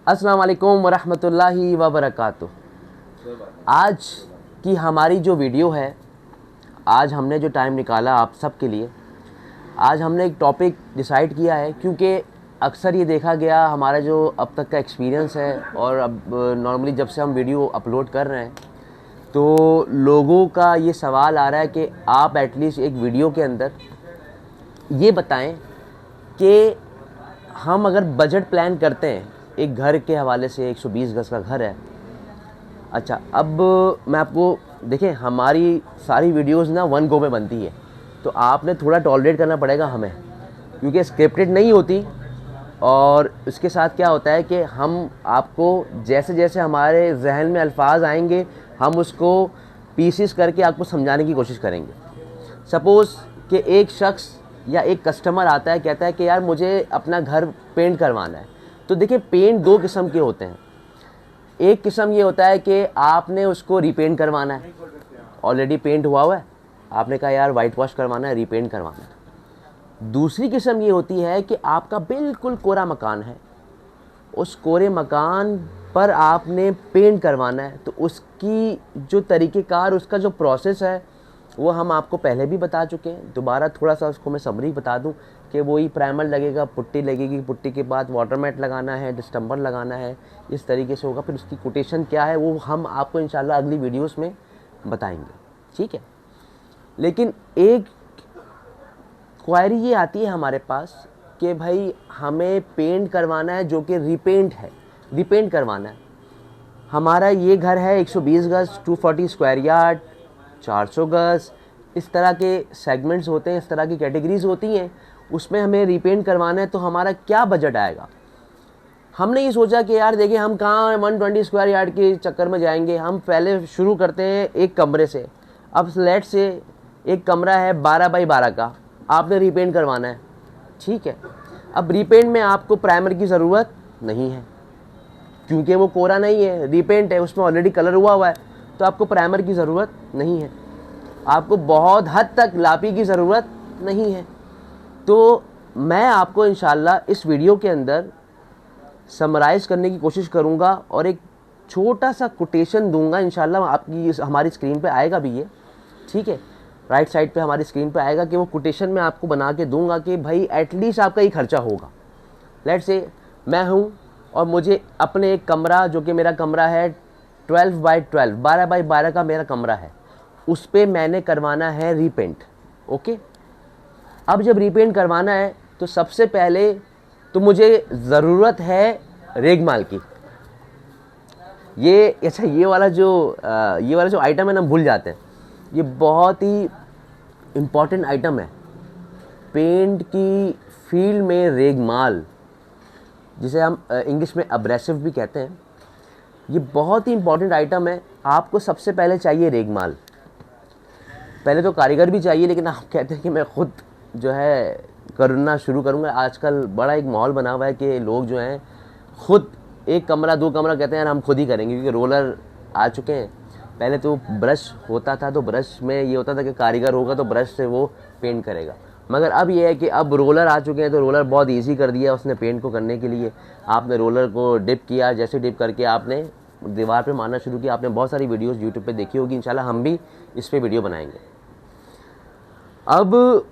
अस्सलाम वालेकुम वरहमतुल्लाहि वबरकातुह। आज की हमारी जो वीडियो है, आज हमने जो टाइम निकाला आप सब के लिए, आज हमने एक टॉपिक डिसाइड किया है क्योंकि अक्सर ये देखा गया हमारा जो अब तक का एक्सपीरियंस है और अब नॉर्मली जब से हम वीडियो अपलोड कर रहे हैं तो लोगों का ये सवाल आ रहा है कि आप एटलीस्ट एक वीडियो के अंदर ये बताएं कि हम अगर बजट प्लान करते हैं एक घर के हवाले से, 120 गज़ का घर है। अच्छा, अब मैं आपको देखें, हमारी सारी वीडियोस ना वन गो में बनती है, तो आपने थोड़ा टॉलरेट करना पड़ेगा हमें, क्योंकि स्क्रिप्टेड नहीं होती। और इसके साथ क्या होता है कि हम आपको जैसे जैसे हमारे जहन में अल्फाज आएंगे हम उसको पीसेस करके आपको समझाने की कोशिश करेंगे। सपोज़ कि एक शख्स या एक कस्टमर आता है, कहता है कि यार मुझे अपना घर पेंट करवाना है। तो देखिए, पेंट दो किस्म के होते हैं। एक किस्म ये होता है कि आपने उसको रीपेंट करवाना है, ऑलरेडी पेंट हुआ है, आपने कहा यार वाइट वॉश करवाना है, रीपेंट करवाना है। दूसरी किस्म ये होती है कि आपका बिल्कुल कोरा मकान है, उस कोरे मकान पर आपने पेंट करवाना है। तो उसकी जो तरीक़ेकार, उसका जो प्रोसेस है वो हम आपको पहले भी बता चुके हैं। दोबारा थोड़ा सा उसको मैं समरी बता दूं कि वही प्राइमर लगेगा, पुट्टी लगेगी, पुट्टी के बाद वाटर मैट लगाना है, डिस्टेंपर लगाना है, इस तरीके से होगा। फिर उसकी कोटेशन क्या है वो हम आपको इंशाल्लाह अगली वीडियोस में बताएंगे, ठीक है। लेकिन एक क्वायरी ये आती है हमारे पास कि भाई हमें पेंट करवाना है जो कि रीपेंट है, रीपेंट करवाना है। हमारा ये घर है 120 गज़, 240 स्क्वायर यार्ड, 400 गज़, इस तरह के सेगमेंट्स होते हैं, इस तरह की कैटेगरीज होती हैं, उसमें हमें रीपेंट करवाना है। तो हमारा क्या बजट आएगा? हमने ये सोचा कि यार देखिए, हम कहाँ 120 स्क्वायर यार्ड के चक्कर में जाएंगे। हम पहले शुरू करते हैं एक कमरे से। अब लेट से एक कमरा है 12 बाई 12 का, आपने रीपेंट करवाना है, ठीक है। अब रीपेंट में आपको प्राइमर की ज़रूरत नहीं है क्योंकि वो कोरा नहीं है, रीपेंट है, उसमें ऑलरेडी कलर हुआ है, तो आपको प्राइमर की ज़रूरत नहीं है। आपको बहुत हद तक लापी की ज़रूरत नहीं है। तो मैं आपको इंशाल्लाह इस वीडियो के अंदर समराइज़ करने की कोशिश करूंगा और एक छोटा सा कोटेशन दूंगा इंशाल्लाह। आपकी हमारी स्क्रीन पे आएगा भी ये, ठीक है, राइट साइड पे हमारी स्क्रीन पे आएगा कि वो कोटेशन मैं आपको बना के दूंगा कि भाई एटलीस्ट आपका ये खर्चा होगा। लेट से मैं हूँ और मुझे अपने एक कमरा, जो कि मेरा कमरा है 12 बाई 12, 12 बाई 12 का मेरा कमरा है, उस पर मैंने करवाना है रीपेंट, ओके। अब जब रीपेंट करवाना है तो सबसे पहले तो मुझे ज़रूरत है रेगमाल की। ये अच्छा, ये वाला जो आइटम है ना, भूल जाते हैं, ये बहुत ही इम्पॉर्टेंट आइटम है पेंट की फील्ड में। रेगमाल, जिसे हम इंग्लिश में अब्रेसिव भी कहते हैं, ये बहुत ही इम्पॉर्टेंट आइटम है। आपको सबसे पहले चाहिए रेगमाल। पहले तो कारीगर भी चाहिए, लेकिन आप कहते हैं कि मैं ख़ुद जो है करना शुरू करूँगा। आजकल बड़ा एक माहौल बना हुआ है कि लोग जो हैं ख़ुद एक कमरा, दो कमरा कहते हैं यार हम खुद ही करेंगे, क्योंकि रोलर आ चुके हैं। पहले तो ब्रश होता था, तो ब्रश में ये होता था कि कारीगर होगा तो ब्रश से वो पेंट करेगा। मगर अब ये है कि अब रोलर आ चुके हैं, तो रोलर बहुत ईजी कर दिया उसने पेंट को करने के लिए। आपने रोलर को डिप किया, जैसे डिप करके आपने दीवार पे मारना शुरू किया। आपने बहुत सारी वीडियोस यूट्यूब पे देखी होगी, इंशाल्लाह हम भी इस पर वीडियो बनाएंगे। अब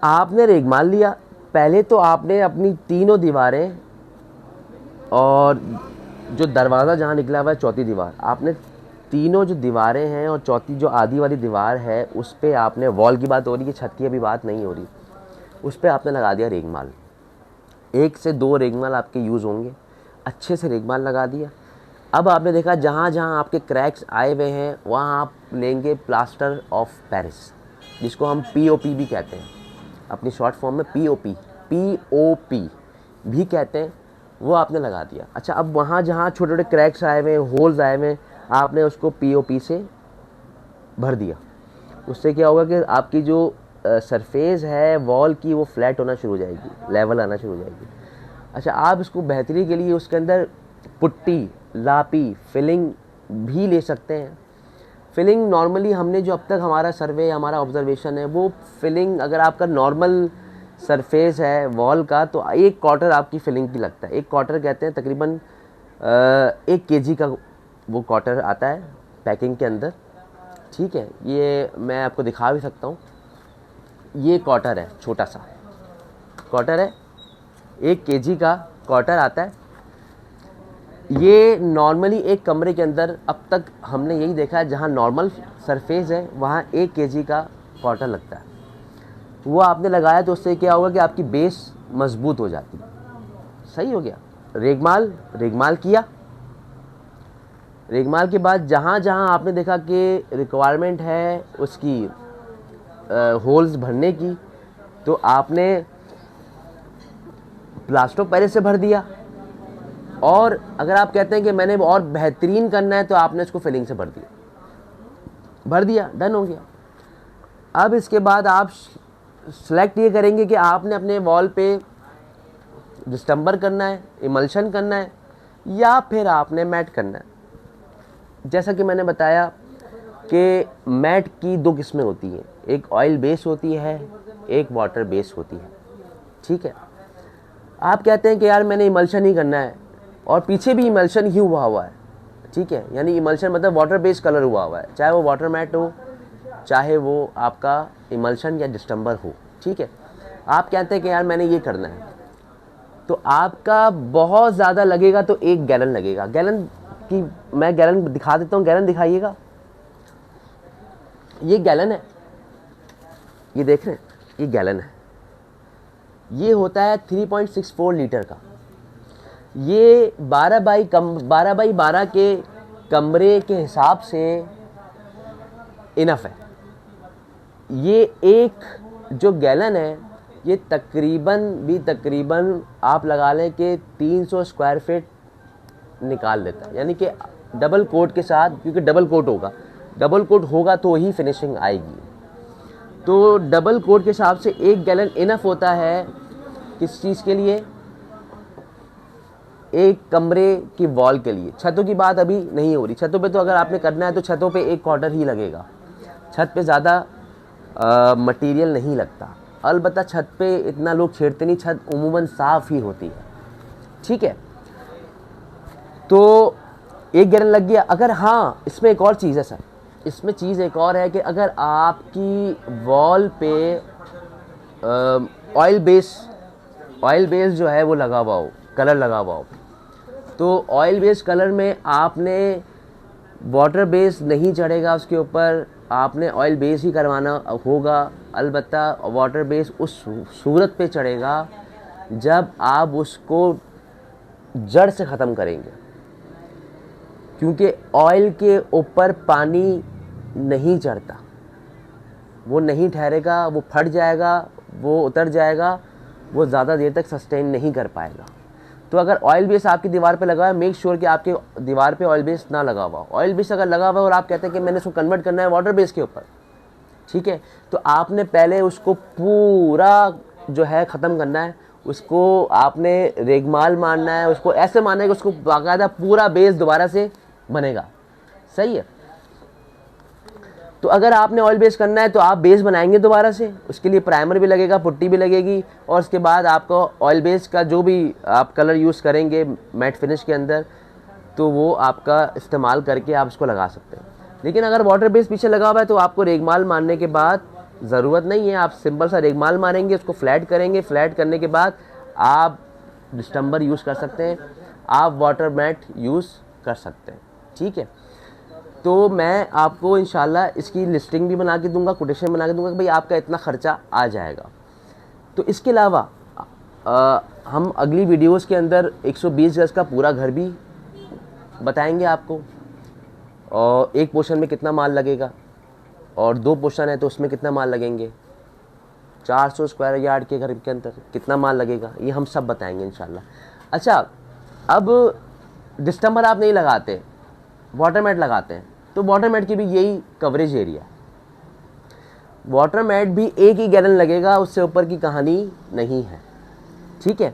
आपने रेगमाल लिया, पहले तो आपने अपनी तीनों दीवारें और जो दरवाज़ा जहाँ निकला हुआ है, चौथी दीवार, आपने तीनों जो दीवारें हैं और चौथी जो आधी वाली दीवार है, उस पर आपने, वॉल की बात हो रही है, छत की अभी बात नहीं हो रही, उस पर आपने लगा दिया रेगमाल। 1 से 2 रेगमाल आपके यूज़ होंगे, अच्छे से रेगमाल लगा दिया। अब आपने देखा जहाँ जहाँ आपके क्रैक्स आए हुए हैं वहाँ आप लेंगे प्लास्टर ऑफ पेरिस, जिसको हम POP भी कहते हैं, अपनी शॉर्ट फॉर्म में POP भी कहते हैं, वो आपने लगा दिया। अच्छा, अब वहाँ जहाँ छोटे छोटे क्रैक्स आए हुए हैं, होल्स आए हुए हैं, आपने उसको POP से भर दिया। उससे क्या होगा कि आपकी जो सरफेस है वॉल की, वो फ्लैट होना शुरू हो जाएगी, लेवल आना शुरू हो जाएगी। अच्छा, आप इसको बेहतरी के लिए उसके अंदर पुट्टी, लापी, फिलिंग भी ले सकते हैं। फिलिंग नॉर्मली हमने जो अब तक हमारा सर्वे, हमारा ऑब्जर्वेशन है, वो फिलिंग अगर आपका नॉर्मल सरफेस है वॉल का, तो 1 क्वार्टर आपकी फिलिंग की लगता है। 1 क्वार्टर कहते हैं तकरीबन 1 केजी का वो क्वार्टर आता है पैकिंग के अंदर, ठीक है। ये मैं आपको दिखा भी सकता हूँ, ये क्वार्टर है, छोटा सा क्वार्टर है, 1 केजी का क्वार्टर आता है। ये नॉर्मली एक कमरे के अंदर अब तक हमने यही देखा है, जहाँ नॉर्मल सरफेस है वहाँ 1 केजी का क्वार्टर लगता है। वो आपने लगाया तो उससे क्या होगा कि आपकी बेस मजबूत हो जाती है। सही हो गया। रेगमाल किया, रेगमाल के बाद जहाँ जहाँ आपने देखा कि रिक्वायरमेंट है उसकी होल्स भरने की, तो आपने प्लास्टर ऑफ पेरिस से भर दिया। और अगर आप कहते हैं कि मैंने और बेहतरीन करना है तो आपने इसको फिलिंग से भर दिया, डन हो गया। अब इसके बाद आप सेलेक्ट ये करेंगे कि आपने अपने वॉल पे डिस्टेम्बर करना है, इमल्शन करना है, या फिर आपने मैट करना है। जैसा कि मैंने बताया कि मैट की 2 किस्में होती हैं, एक ऑयल बेस होती है, एक वाटर बेस होती है, ठीक है। आप कहते हैं कि यार मैंने इमल्शन ही करना है, और पीछे भी इमल्शन ही हुआ है, ठीक है। यानी इमल्शन मतलब वाटर बेस कलर हुआ है, चाहे वो वाटर मैट हो, चाहे वो आपका इमल्शन या डिस्टेम्बर हो, ठीक है। आप कहते हैं कि यार मैंने ये करना है, तो आपका बहुत ज़्यादा लगेगा, तो 1 गैलन लगेगा। गैलन की मैं गैलन दिखा देता हूँ, गैलन दिखाइएगा। ये गैलन है, ये देख रहे हैं, ये गैलन है। ये होता है 3.64 लीटर का। ये 12 बाई 12 के कमरे के हिसाब से इनफ है। ये एक जो गैलन है, ये तकरीबन आप लगा लें कि 300 स्क्वायर फीट निकाल लेता है। यानी कि डबल कोट के साथ, क्योंकि डबल कोट होगा तो ही फिनिशिंग आएगी। तो डबल कोट के हिसाब से 1 गैलन इनफ होता है किस चीज़ के लिए? एक कमरे की वॉल के लिए। छतों की बात अभी नहीं हो रही। छतों पे तो अगर आपने करना है तो छतों पे 1 क्वार्टर ही लगेगा। छत पे ज़्यादा मटेरियल नहीं लगता। अलबत्ता छत पे इतना लोग छेड़ते नहीं, छत उमूमन साफ़ ही होती है, ठीक है। तो 1 गैलन लग गया। अगर हाँ, इसमें एक और चीज़ है सर, इसमें चीज़ एक और है कि अगर आपकी वॉल पे ऑयल बेस जो है वो लगा हुआ हो, कलर लगा हुआ हो, तो ऑयल बेस कलर में आपने वाटर बेस नहीं चढ़ेगा उसके ऊपर, आपने ऑयल बेस ही करवाना होगा। अलबत्ता वाटर बेस उस सूरत पे चढ़ेगा जब आप उसको जड़ से ख़त्म करेंगे, क्योंकि ऑयल के ऊपर पानी नहीं चढ़ता, वो नहीं ठहरेगा, वो फट जाएगा, वो उतर जाएगा, वो ज़्यादा देर तक सस्टेन नहीं कर पाएगा। तो अगर ऑयल बेस आपकी दीवार पे लगा है, मेक श्योर कि आपके दीवार पे ऑयल बेस ना लगा हुआ। ऑयल बेस अगर लगा हुआ है और आप कहते हैं कि मैंने उसको कन्वर्ट करना है वाटर बेस के ऊपर, ठीक है, तो आपने पहले उसको पूरा जो है ख़त्म करना है। उसको आपने रेगमाल मारना है, उसको ऐसे मारना है कि उसको बाकायदा पूरा बेस दोबारा से बनेगा। सही है। तो अगर आपने ऑयल बेस करना है तो आप बेस बनाएंगे दोबारा से, उसके लिए प्राइमर भी लगेगा, पुट्टी भी लगेगी, और उसके बाद आपको ऑयल बेस का जो भी आप कलर यूज़ करेंगे मैट फिनिश के अंदर, तो वो आपका इस्तेमाल करके आप उसको लगा सकते हैं। लेकिन अगर वाटर बेस पीछे लगा हुआ है तो आपको रेगमाल मारने के बाद ज़रूरत नहीं है, आप सिंपल सा रेगमाल मारेंगे, उसको फ्लैट करेंगे। फ्लैट करने के बाद आप डिस्टेम्बर यूज़ कर सकते हैं, आप वाटर मैट यूज़ कर सकते हैं, ठीक है। तो मैं आपको इंशाल्लाह इसकी लिस्टिंग भी बना के दूंगा, कोटेशन बना के दूंगा कि भाई आपका इतना ख़र्चा आ जाएगा। तो इसके अलावा हम अगली वीडियोस के अंदर 120 गज का पूरा घर भी बताएंगे आपको, और एक पोर्शन में कितना माल लगेगा, और 2 पोर्शन है तो उसमें कितना माल लगेंगे, 400 स्क्वायर यार्ड के घर के अंदर कितना माल लगेगा, ये हम सब बताएंगे इंशाल्लाह। अच्छा, अब डिस्टेम्बर आप नहीं लगाते, वाटर मैट लगाते हैं, तो वाटर मैट की भी यही कवरेज एरिया। वाटर मैट भी 1 ही गैलन लगेगा, उससे ऊपर की कहानी नहीं है, ठीक है।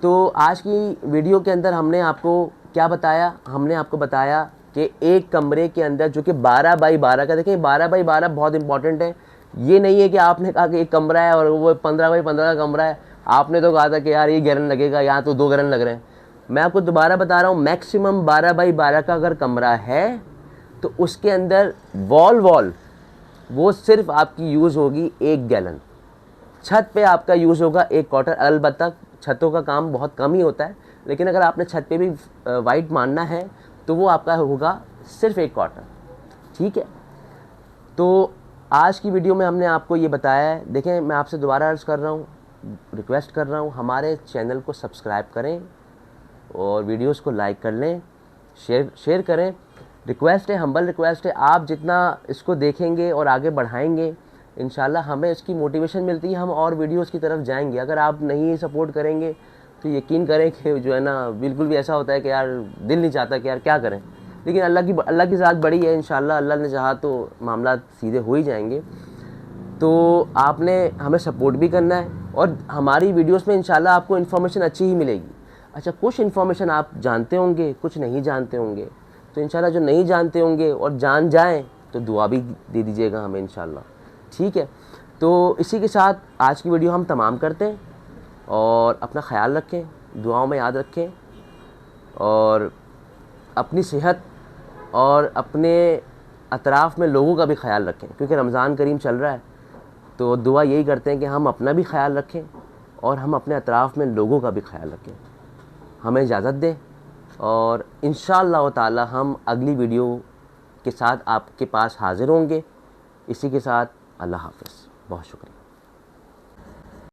तो आज की वीडियो के अंदर हमने आपको क्या बताया? हमने आपको बताया कि एक कमरे के अंदर जो कि 12 बाई 12 का, देखें 12 बाई 12 बहुत इंपॉर्टेंट है। ये नहीं है कि आपने कहा कि एक कमरा है और वो 15 बाई 15 का कमरा है, आपने तो कहा था कि यार ये गैलन लगेगा, यहाँ तो 2 गैलन लग रहे हैं। मैं आपको दोबारा बता रहा हूँ, मैक्सिमम 12 बाई 12 का अगर कमरा है तो उसके अंदर वॉल वो सिर्फ आपकी यूज़ होगी 1 गैलन। छत पे आपका यूज़ होगा 1 क्वार्टर। अलबत्ता छतों का काम बहुत कम ही होता है, लेकिन अगर आपने छत पे भी वाइट मानना है तो वो आपका होगा सिर्फ 1 क्वार्टर। ठीक है, तो आज की वीडियो में हमने आपको ये बताया है। देखें, मैं आपसे दोबारा अर्ज़ कर रहा हूँ, रिक्वेस्ट कर रहा हूँ, हमारे चैनल को सब्सक्राइब करें और वीडियोस को लाइक कर लें, शेयर करें। रिक्वेस्ट है, हम्बल रिक्वेस्ट है, आप जितना इसको देखेंगे और आगे बढ़ाएंगे इंशाल्लाह हमें इसकी मोटिवेशन मिलती है, हम और वीडियोस की तरफ जाएंगे। अगर आप नहीं सपोर्ट करेंगे तो यकीन करें कि जो है ना, बिल्कुल भी ऐसा होता है कि यार दिल नहीं चाहता कि यार क्या करें, लेकिन अल्लाह की ज़ात बड़ी है, इंशाल्लाह अल्लाह ने चाहा तो मामला सीधे हो ही जाएंगे। तो आपने हमें सपोर्ट भी करना है और हमारी वीडियोस में इंशाल्लाह आपको इन्फॉर्मेशन अच्छी ही मिलेगी। अच्छा, कुछ इन्फॉर्मेशन आप जानते होंगे, कुछ नहीं जानते होंगे, तो इंशाल्लाह जो नहीं जानते होंगे और जान जाएं तो दुआ भी दे दीजिएगा हमें इंशाल्लाह। ठीक है, तो इसी के साथ आज की वीडियो हम तमाम करते हैं और अपना ख्याल रखें, दुआओं में याद रखें और अपनी सेहत और अपने अतराफ़ में लोगों का भी ख्याल रखें, क्योंकि रमज़ान करीम चल रहा है। तो दुआ यही करते हैं कि हम अपना भी ख्याल रखें और हम अपने अतराफ़ में लोगों का भी ख्याल रखें। हमें इजाज़त दें और इंशाअल्लाह ताला हम अगली वीडियो के साथ आपके पास हाज़िर होंगे। इसी के साथ अल्लाह हाफ़िज़, बहुत शुक्रिया।